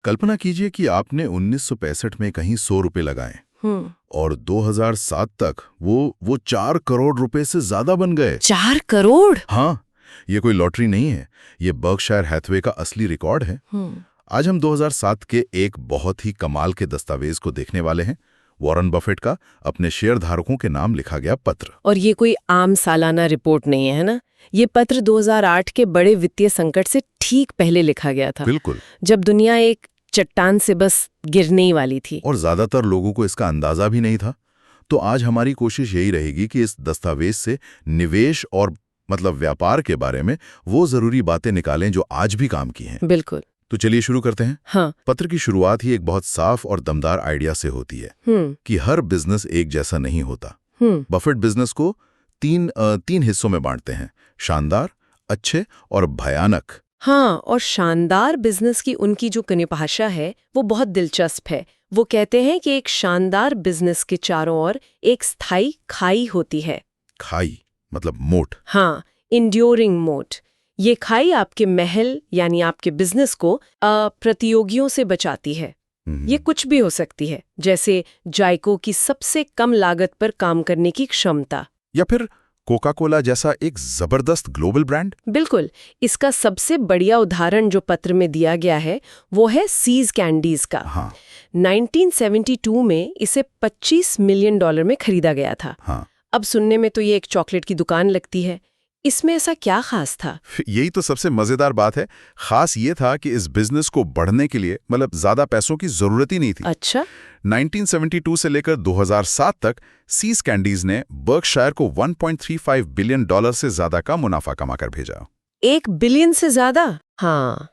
कल्पना कीजिए कि आपने 1965 में कहीं 100 रुपए लगाए और 2007 तक वो 4 करोड़ रुपए से ज्यादा बन गए। 4 करोड़? हाँ, ये कोई लॉटरी नहीं है, ये बर्कशायर हैथवे का असली रिकॉर्ड है। आज हम 2007 के एक बहुत ही कमाल के दस्तावेज को देखने वाले हैं, वॉरेन बफेट का अपने शेयरधारकों के नाम लिखा गया पत्र। और ये कोई आम सालाना रिपोर्ट नहीं है ना? ये पत्र 2008 के बड़े वित्तीय संकट से ठीक पहले लिखा गया था। बिल्कुल। जब दुनिया एक चट्टान से बस गिरने ही वाली थी। और ज्यादातर लोगों को इसका अंदाजा भी नहीं था। तो आज हमारी कोशिश यही रहेगी कि इस दस्तावेज से निवेश और व्यापार के बारे में वो जरूरी बातें निकालें जो आज भी काम की हैं। बिल्कुल। तो चलिए शुरू करते हैं। हाँ। पत्र की शुरुआत ही एक बहुत साफ और दमदार आइडिया से होती है कि हर बिजनेस एक जैसा नहीं होता। बफेट बिजनेस को तीन हिस्सों में बांटते हैं, शानदार, अच्छे और भयानक। हाँ, और शानदार बिजनेस की उनकी जो परिभाषा है वो बहुत दिलचस्प है। वो कहते हैं कि एक शानदार बिजनेस के चारों ओर एक स्थायी खाई होती है। खाई मतलब मोट? हाँ, इंड्योरिंग मोट। ये खाई आपके महल यानी आपके बिजनेस को प्रतियोगियों से बचाती है। ये कुछ भी हो सकती है, जैसे जायको की सबसे कम लागत पर काम करने की क्षमता, या फिर कोका कोला जैसा एक जबरदस्त ग्लोबल ब्रांड। बिल्कुल। इसका सबसे बढ़िया उदाहरण जो पत्र में दिया गया है वो है सीज कैंडीज का। हाँ। 1972 में इसे $25 मिलियन में खरीदा गया था। हाँ। अब सुनने में तो ये एक चॉकलेट की दुकान लगती है। इसमें ऐसा क्या खास था? यही तो सबसे मजेदार बात है। खास ये था कि इस बिजनेस को बढ़ने के लिए ज्यादा पैसों की जरूरत ही नहीं थी। अच्छा। 1972 से लेकर 2007 तक सीज कैंडीज ने बर्कशायर को $1.35 बिलियन से ज्यादा का मुनाफा कमा कर भेजा। 1 बिलियन से ज्यादा? हाँ।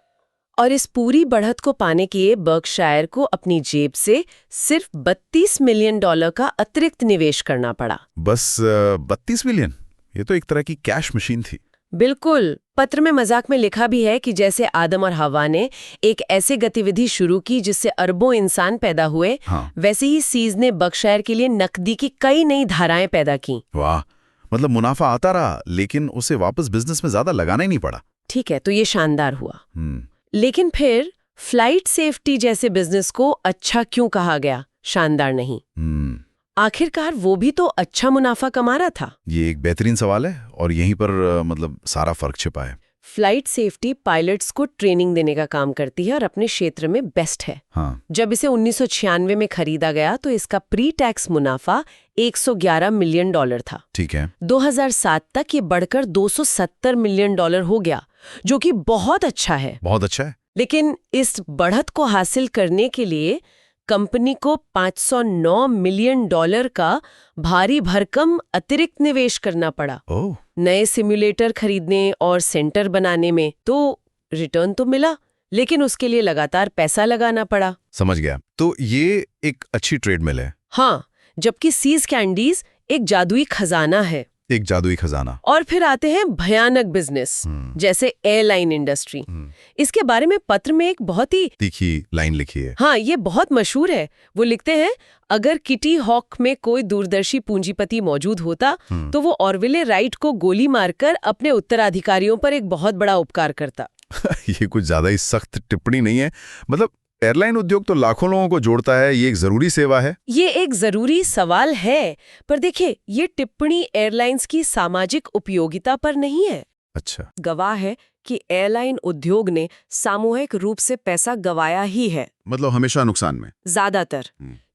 और इस पूरी बढ़त को पाने के लिए बर्कशायर को अपनी जेब से सिर्फ $32 मिलियन का अतिरिक्त निवेश करना पड़ा। बस 32 मिलियन? ये तो एक तरह की कैश मशीन थी। बिल्कुल। पत्र में मजाक में लिखा भी है कि जैसे आदम और हवा ने एक ऐसी गतिविधि शुरू की जिससे अरबों इंसान पैदा हुए, हाँ। वैसे ही सीज ने बर्कशायर के लिए नकदी की कई नई धाराएं पैदा की। वाह, मुनाफा आता रहा लेकिन उसे वापस बिजनेस में ज्यादा लगाना ही नहीं पड़ा। ठीक है, तो ये शानदार हुआ। लेकिन फिर फ्लाइट सेफ्टी जैसे बिजनेस को अच्छा क्यों कहा गया, शानदार नहीं? आखिरकार वो भी तो अच्छा मुनाफा कमा रहा था। ये एक बेहतरीन सवाल है और यहीं पर सारा फर्क छिपा है। फ्लाइट सेफ्टी पायलट्स को ट्रेनिंग देने का काम करती है और अपने क्षेत्र में बेस्ट है। हाँ। जब इसे 1996 में खरीदा गया तो इसका प्री टैक्स मुनाफा $111 मिलियन था। ठीक है। 2007 तक ये बढ़कर $270 मिलियन हो गया, जो कि बहुत अच्छा है। बहुत अच्छा है। लेकिन इस बढ़त को हासिल करने के लिए कंपनी को $509 मिलियन का भारी भरकम अतिरिक्त निवेश करना पड़ा। नए सिम्युलेटर खरीदने और सेंटर बनाने में। तो रिटर्न तो मिला, लेकिन उसके लिए लगातार पैसा लगाना पड़ा। समझ गया। तो ये एक अच्छी ट्रेड मिल है। हाँ, जबकि सीज कैंडीज एक जादुई खजाना है। एक जादुई खजाना। और फिर आते हैं भयानक बिजनेस, जैसे एयरलाइन इंडस्ट्री। इसके बारे में पत्र में एक बहुत ही तीखी लाइन लिखी है। हाँ, ये बहुत मशहूर है। वो लिखते हैं, अगर किटी हॉक में कोई दूरदर्शी पूंजीपति मौजूद होता तो वो ऑरविले राइट को गोली मारकर अपने उत्तराधिकारियों पर एक बहुत बड़ा उपकार करता। ये कुछ ज्यादा ही सख्त टिप्पणी नहीं है? एयरलाइन उद्योग तो लाखों लोगों को जोड़ता है, ये एक जरूरी सेवा है। ये एक जरूरी सवाल है, पर देखिए, ये टिप्पणी एयरलाइंस की सामाजिक उपयोगिता पर नहीं है। अच्छा। गवाह है कि एयरलाइन उद्योग ने सामूहिक रूप से पैसा गवाया ही है। हमेशा नुकसान में? ज्यादातर।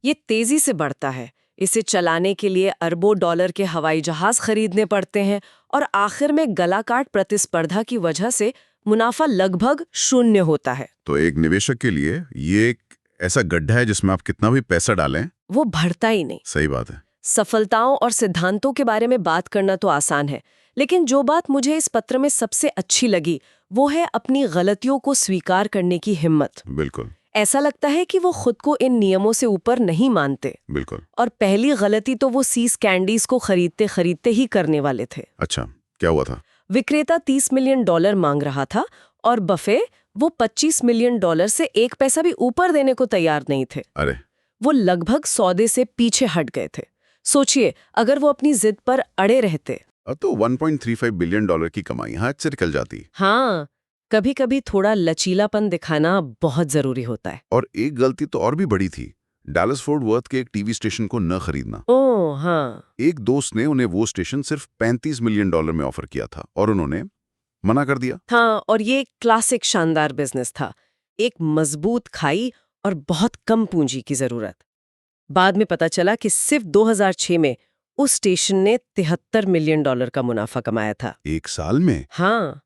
ये तेजी से बढ़ता है। इसे चलाने के लिए अरबों डॉलर के हवाई जहाज खरीदने पड़ते हैं और आखिर में गलाकाट प्रतिस्पर्धा की वजह से मुनाफा लगभग शून्य होता है। तो एक निवेशक के लिए ये एक ऐसा गड्ढा है जिसमें आप कितना भी पैसा डालें वो भरता ही नहीं। सही बात है। सफलताओं और सिद्धांतों के बारे में बात करना तो आसान है, लेकिन जो बात मुझे इस पत्र में सबसे अच्छी लगी वो है अपनी गलतियों को स्वीकार करने की हिम्मत। बिल्कुल। ऐसा लगता है कि वो खुद को इन नियमों से ऊपर नहीं मानते। बिल्कुल। और पहली गलती तो वो सीज कैंडीज को खरीदते खरीदते ही करने वाले थे। अच्छा, क्या हुआ था? विक्रेता $30 मिलियन मांग रहा था और बफे वो $25 मिलियन से एक पैसा भी ऊपर देने को तैयार नहीं थे। अरे! वो लगभग सौदे से पीछे हट गए थे। सोचिए, अगर वो अपनी जिद पर अड़े रहते तो $1.35 बिलियन की कमाई हाथ से निकल जाती। हाँ, कभी कभी थोड़ा लचीलापन दिखाना बहुत जरूरी होता है। और एक गलती तो और भी बड़ी थी, डैलस फोर्ट वर्थ के एक टीवी स्टेशन को न खरीदना। ओह हाँ। एक दोस्त ने उन्हें वो स्टेशन सिर्फ $35 मिलियन में ऑफर किया था और उन्होंने मना कर दिया। हाँ, और ये एक क्लासिक शानदार बिजनेस था। एक मजबूत खाई और बहुत कम पूंजी की जरूरत। बाद में पता चला कि सिर्फ 2006 में उस स्टेशन ने $73 मिलियन का मुनाफा कमाया था। एक साल में? हाँ,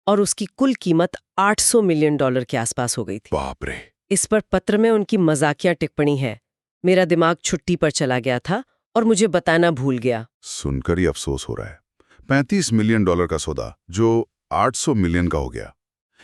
और उसकी कुल कीमत $800 मिलियन के आसपास हो गई थी। बाप रे। इस पर पत्र में उनकी मजाकिया टिप्पणी है, मेरा दिमाग छुट्टी पर चला गया था और मुझे बताना भूल गया। सुनकर ही अफसोस हो रहा है। $35 मिलियन का सौदा जो 800 मिलियन का हो गया।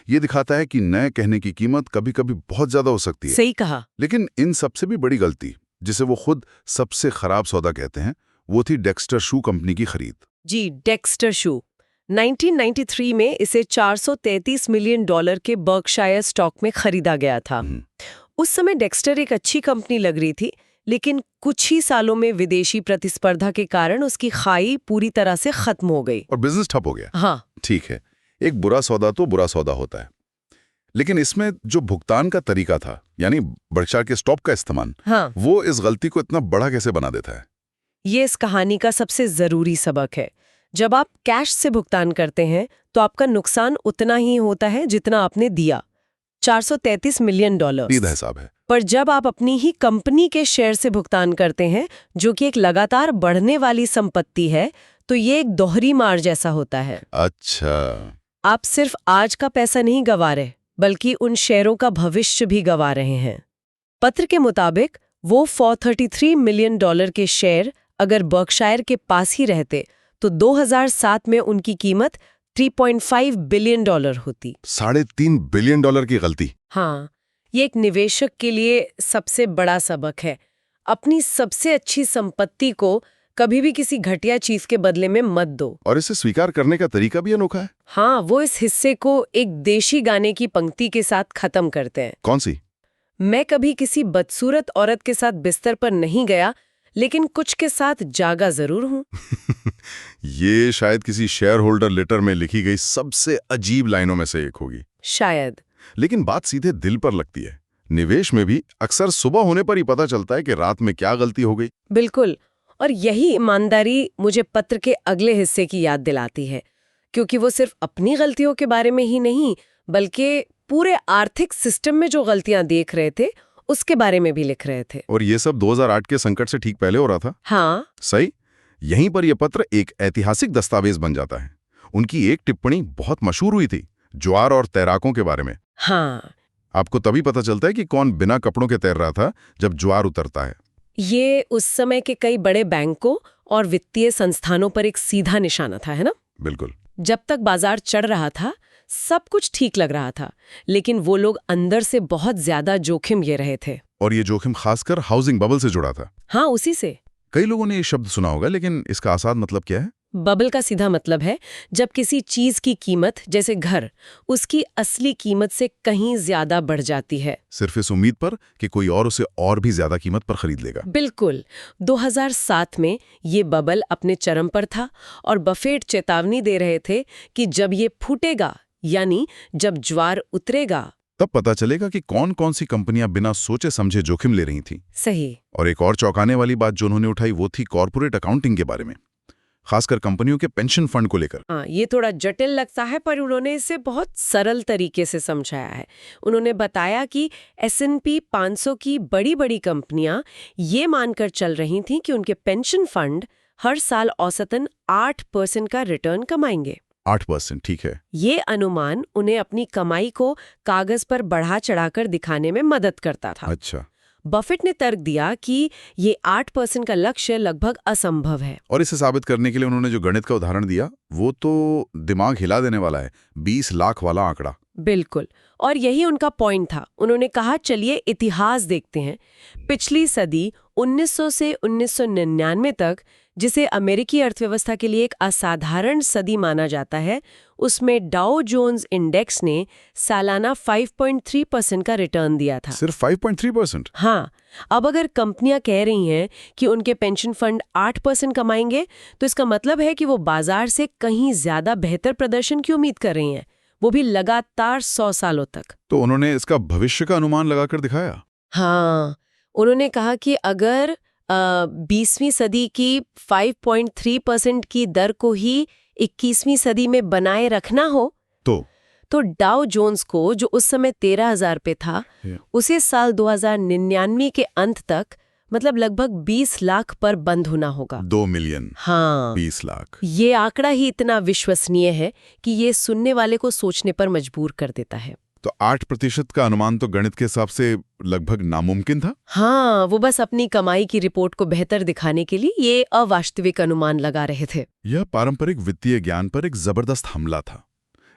ये दिखाता है कि नए कहने की कीमत कभी-कभी बहुत ज्यादा हो सकती है। सही कहा। लेकिन इन सबसे भी बड़ी गलती, जिसे वो खुद सबसे खराब सौदा कहते हैं, वो थी डेक्स्टर शू कंपनी की खरीद। जी, डेक्स्टर शू। 1993 में इसे $433 मिलियन के बर्कशायर स्टॉक में खरीदा गया था। उस समय डेक्स्टर एक अच्छी कंपनी लग रही थी, लेकिन कुछ ही सालों में विदेशी प्रतिस्पर्धा के कारण उसकी खाई पूरी तरह से खत्म हो गई और बिजनेस ठप हो गया। हाँ, ठीक है, एक बुरा सौदा तो बुरा सौदा होता है, लेकिन इसमें जो भुगतान का तरीका था, यानी बर्कशायर के स्टॉक का इस्तेमाल, हाँ, वो इस गलती को इतना बड़ा कैसे बना देता है? ये इस कहानी का सबसे जरूरी सबक है। जब आप कैश से भुगतान करते हैं तो आपका नुकसान उतना ही होता है जितना आपने दिया, $433 मिलियन। सीधा हिसाब है। पर जब आप अपनी ही कंपनी के शेयर से भुगतान करते हैं, जो कि एक लगातार बढ़ने वाली संपत्ति है, तो ये एक दोहरी मार जैसा होता है। अच्छा। आप सिर्फ आज का पैसा नहीं गंवा रहे, बल्कि उन शेयरों का भविष्य भी गंवा रहे हैं। पत्र के मुताबिक वो $433 मिलियन के शेयर अगर बर्कशायर के पास ही रहते तो 2007 में उनकी कीमत $3.5 बिलियन होती। $3.5 बिलियन की गलती। हाँ, ये एक निवेशक के लिए सबसे बड़ा सबक है। अपनी सबसे अच्छी संपत्ति को कभी भी किसी घटिया चीज के बदले में मत दो। और इसे स्वीकार करने का तरीका भी अनोखा है। हाँ, वो इस हिस्से को एक देशी गाने की पंक्ति के साथ खत्म करते हैं। कौन सी? मैं कभी किसी बदसूरत औरत के साथ बिस्तर पर नहीं गया, लेकिन कुछ के साथ जागा जरूर हूँ। ये शायद किसी शेयर होल्डर लेटर में लिखी गई सबसे अजीब लाइनों में से एक होगी। शायद। लेकिन बात सीधे दिल पर लगती है। निवेश में भी अक्सर सुबह होने पर ही पता चलता है कि रात में क्या गलती हो गई। बिल्कुल, और यही ईमानदारी मुझे पत्र के अगले हिस्से की याद दिलाती है, क्योंकि वो सिर्फ अपनी गलतियों के बारे में ही नहीं, बल्कि पूरे आर्थिक सिस्टम में जो गलतियां देख रहे थे उसके बारे में भी लिख रहे थे। और ये सब 2008 के संकट से ठीक पहले हो रहा था। हाँ, सही। यहीं पर यह पत्र एक ऐतिहासिक दस्तावेज बन जाता है। उनकी एक टिप्पणी बहुत मशहूर हुई थी, ज्वार और तैराकों के बारे में। हाँ, आपको तभी पता चलता है कि कौन बिना कपड़ों के तैर रहा था जब ज्वार उतरता है। ये उस समय के कई बड़े बैंकों और वित्तीय संस्थानों पर एक सीधा निशाना था, है ना? बिल्कुल। जब तक बाजार चढ़ रहा था, सब कुछ ठीक लग रहा था, लेकिन वो लोग अंदर से बहुत ज्यादा जोखिम ले रहे थे। और ये जोखिम खासकर हाउसिंग बबल से जुड़ा था। हाँ, उसी से। कई लोगों ने ये शब्द सुना होगा, लेकिन इसका आसान मतलब क्या है? बबल का सीधा मतलब है जब किसी चीज की कीमत, जैसे घर, उसकी असली कीमत से कहीं ज्यादा बढ़ जाती है, सिर्फ इस उम्मीद पर कि कोई और उसे और भी ज्यादा कीमत पर खरीद लेगा। बिल्कुल। 2007 में ये बबल अपने चरम पर था और बफेट चेतावनी दे रहे थे कि जब ये फूटेगा, यानी जब ज्वार उतरेगा, तब पता चलेगा कि कौन कौन सी कंपनियां बिना सोचे समझे जोखिम ले रही थीं। सही। और एक और चौंकाने वाली बात जो उन्होंने उठाई वो थी कॉर्पोरेट अकाउंटिंग के बारे में, खासकर कंपनियों के पेंशन फंड को लेकर। हाँ, ये थोड़ा जटिल लगता है, पर उन्होंने इसे बहुत सरल तरीके से समझाया है। उन्होंने बताया कि S&P 500 की बड़ी-बड़ी कंपनियां ये मानकर चल रही थीं कि उनके पेंशन फंड हर साल औसतन 8% का रिटर्न कमाएंगे। 8%, ठीक है। ये अनुमान उन्हें अपनी कमाई को कागज पर बढ़ा चढ़ाकर दिखाने में मदद करता था। अच्छा। बफेट ने तर्क दिया कि ये 8% का लक्ष्य लगभग असंभव है। और इसे साबित करने के लिए उन्होंने जो गणित का उदाहरण दिया वो तो दिमाग हिला देने वाला है, 20 लाख वाला आंकड़ा। बिल्कुल, और यही उनका पॉइंट था। उन्होंने कहा, चलिए इतिहास देखते हैं। पिछली सदी 1900 से 1999 तक, जिसे अमेरिकी अर्थव्यवस्था के लिए एक असाधारण सदी माना जाता है, उसमें डाउ जोन्स इंडेक्स ने सालाना 5.3% का रिटर्न दिया था। सिर्फ 5.3%? हाँ। अब अगर कंपनियां कह रही हैं कि उनके पेंशन फंड 8% कमाएंगे, तो इसका मतलब है कि वो बाजार से कहीं ज्यादा बेहतर प्रदर्शन की उम्मीद कर रही हैं। वो भी लगातार 100 सालों तक। तो उन्होंने इसका भविष्य का अनुमान लगाकर दिखाया। हाँ, उन्होंने कहा कि अगर 20वीं सदी की 5.3% की दर को ही 21वीं सदी में बनाए रखना हो तो डाउ जोन्स को, जो उस समय 13,000 पे था, उसे साल 2099 के अंत तक मतलब लगभग 20 लाख पर बंद होना होगा। 2 मिलियन। हाँ, 20 लाख। ये आंकड़ा ही इतना विश्वसनीय है कि ये सुनने वाले को सोचने पर मजबूर कर देता है। तो 8% का अनुमान तो गणित के हिसाब से लगभग नामुमकिन था। हाँ, वो बस अपनी कमाई की रिपोर्ट को बेहतर दिखाने के लिए ये अवास्तविक अनुमान लगा रहे थे। यह पारंपरिक वित्तीय ज्ञान पर एक जबरदस्त हमला था।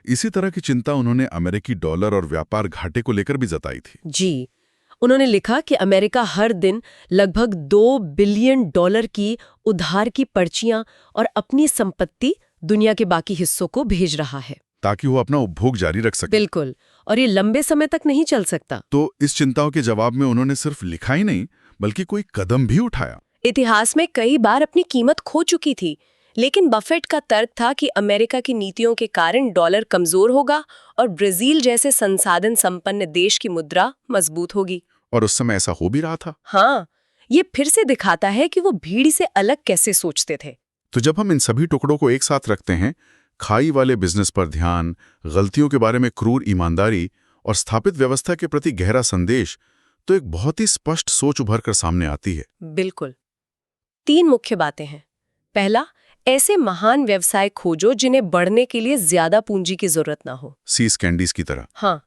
इसी तरह की चिंता उन्होंने अमेरिकी डॉलर और व्यापार घाटे को लेकर भी जताई थी। जी, उन्होंने लिखा कि अमेरिका हर दिन लगभग 2 बिलियन डॉलर की उधार की पर्चियां और अपनी संपत्ति दुनिया के बाकी हिस्सों को भेज रहा है, ताकि वो अपना उपभोग जारी रख सके। बिल्कुल, और ये लंबे समय तक नहीं चल सकता। तो इस चिंताओं के जवाब में उन्होंने सिर्फ लिखा ही नहीं, बल्कि कोई कदम भी उठाया। इतिहास में कई बार अपनी कीमत खो चुकी थी, लेकिन बफेट का तर्क था कि अमेरिका की नीतियों के कारण डॉलर कमजोर होगा और ब्राजील जैसे संसाधन संपन्न देश की मुद्रा मजबूत होगी। और उस समय ऐसा हो भी रहा था। हाँ, ये फिर से दिखाता है कि वो भीड़ से अलग कैसे सोचते थे। तो जब हम इन सभी टुकड़ों को एक साथ रखते हैं, खाई वाले बिजनेस पर ध्यान, गलतियों के बारे में क्रूर ईमानदारी और स्थापित व्यवस्था के प्रति गहरा संदेश, तो एक बहुत ही स्पष्ट सोच उभर कर सामने आती है। बिल्कुल। 3 मुख्य बातें हैं। पहला, ऐसे महान व्यवसाय खोजो जिन्हें बढ़ने के लिए ज्यादा पूंजी की जरूरत ना हो, सीज कैंडीज की तरह। हाँ।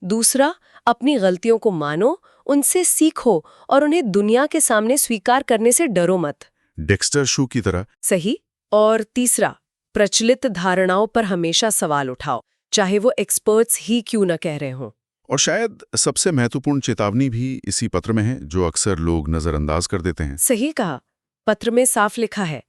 दूसरा, अपनी गलतियों को मानो, उनसे सीखो और उन्हें दुनिया के सामने स्वीकार करने से डरो मत, डेक्स्टर शू की तरह। सही। और तीसरा, प्रचलित धारणाओं पर हमेशा सवाल उठाओ, चाहे वो एक्सपर्ट्स ही क्यों न कह रहे हों। और शायद सबसे महत्वपूर्ण चेतावनी भी इसी पत्र में है, जो अक्सर लोग नजरअंदाज कर देते हैं। सही कहा। पत्र में साफ लिखा है,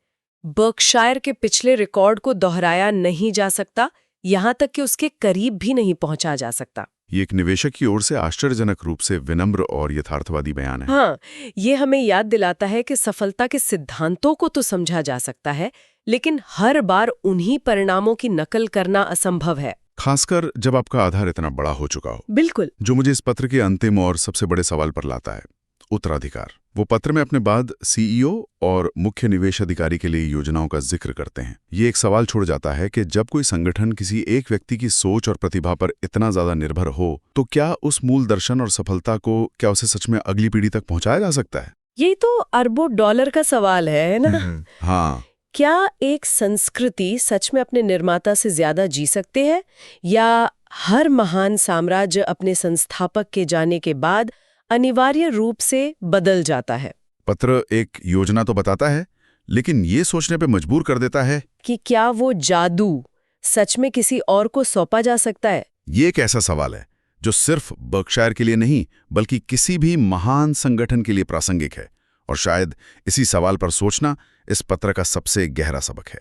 बर्कशायर के पिछले रिकॉर्ड को दोहराया नहीं जा सकता, यहां तक कि उसके करीब भी नहीं पहुंचा जा सकता। ये एक निवेशक की ओर से आश्चर्यजनक रूप से विनम्र और यथार्थवादी बयान है। हाँ, ये हमें याद दिलाता है कि सफलता के सिद्धांतों को तो समझा जा सकता है, लेकिन हर बार उन्हीं परिणामों की नकल करना असंभव है, खासकर जब आपका आधार इतना बड़ा हो चुका हो। बिल्कुल। जो मुझे इस पत्र के अंतिम और सबसे बड़े सवाल पर लाता है, उत्तराधिकार। वो पत्र में अपने बाद सीईओ और मुख्य निवेश अधिकारी के लिए योजनाओं का जिक्र करते हैं। ये एक सवाल छोड़ जाता है कि जब कोई संगठन किसी एक व्यक्ति की सोच और प्रतिभा पर इतना ज्यादा निर्भर हो, तो क्या उस मूल दर्शन और सफलता को क्या उसे सच में अगली पीढ़ी तक पहुंचाया जा सकता है? ये तो अरबों डॉलर का सवाल है ना? हाँ। क्या एक संस्कृति सच में अपने निर्माता से ज्यादा जी सकते हैं, या हर महान साम्राज्य अपने संस्थापक के जाने के बाद अनिवार्य रूप से बदल जाता है? पत्र एक योजना तो बताता है, लेकिन ये सोचने पे मजबूर कर देता है कि क्या वो जादू सच में किसी और को सौंपा जा सकता है? ये एक ऐसा सवाल है जो सिर्फ बर्कशायर के लिए नहीं, बल्कि किसी भी महान संगठन के लिए प्रासंगिक है। और शायद इसी सवाल पर सोचना इस पत्र का सबसे गहरा सबक है।